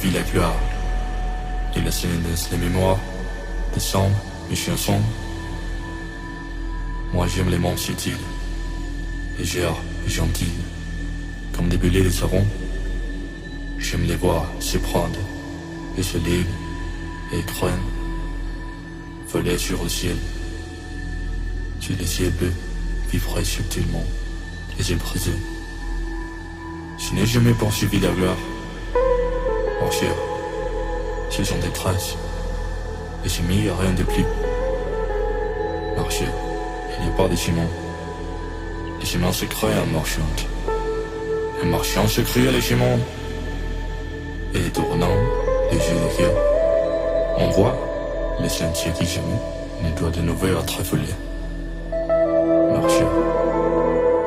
vis la gloire. Et la scène laisse les mémoires, décembre, mes chiens sombres. Moi j'aime les mondes subtils, légères et gentilles, comme des belets de savon. J'aime les voir se prendre et se liguent et craignent, voler sur le ciel. Sur les ciels bleus, vivrai subtilement, les yeux brisés. Je n'ai jamais poursuivi la gloire. Marcher, ce sont des traces, et j'ai mis rien de plus. Marcher, il n'y a pas de chemin. Les chemins se créent en marchant. Un marchand se crée les chemins. Et tournant les yeux de cœur, on voit les sentiers qui jamais ne doit de nouveau être affolés. Marcher,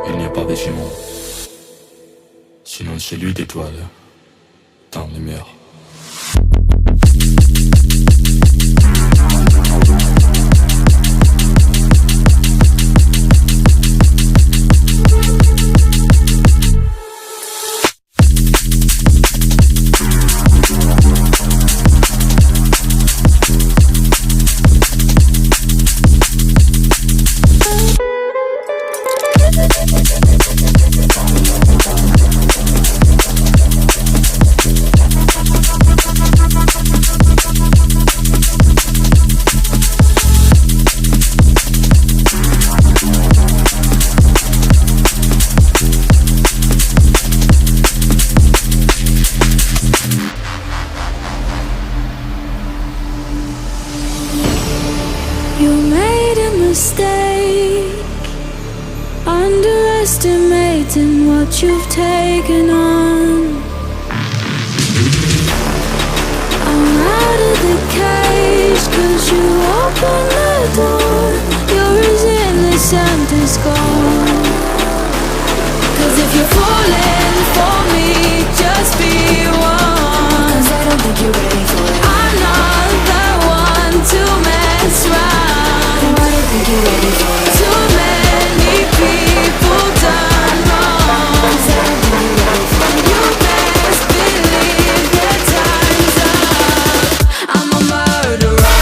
il n'y a pas de chemin, sinon celui d'étoiles dans les mers. Underestimating what you've taken on. I'm out of the cage, 'cause you open the door. You're as innocent as gone. 'Cause if you're falling for me, just be one. 'Cause I don't think you're ready for it. I'm not the one to mess around. No, I don't think you're ready for it. Too many people done wrong. 'Cause I don't think you're ready for it. You best believe that time's up. I'm a murderer.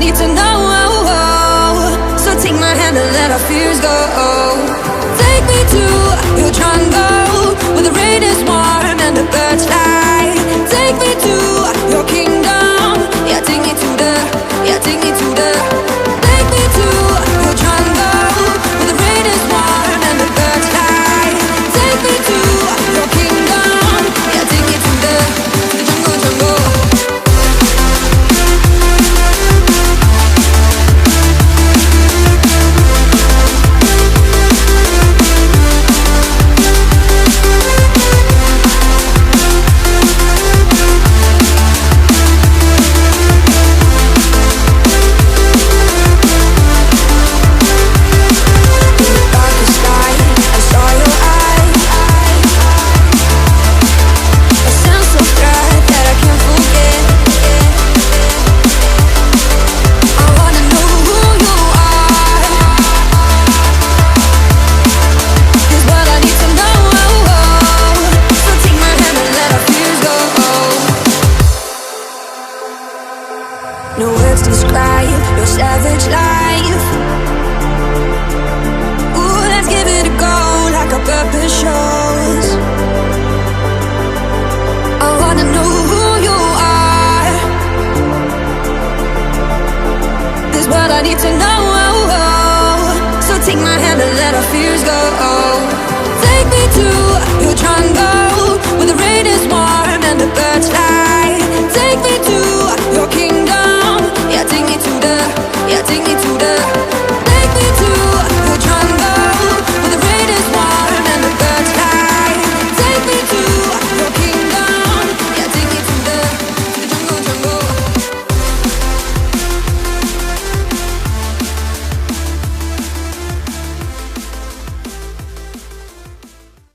Need to know, so take my hand and let our fears go.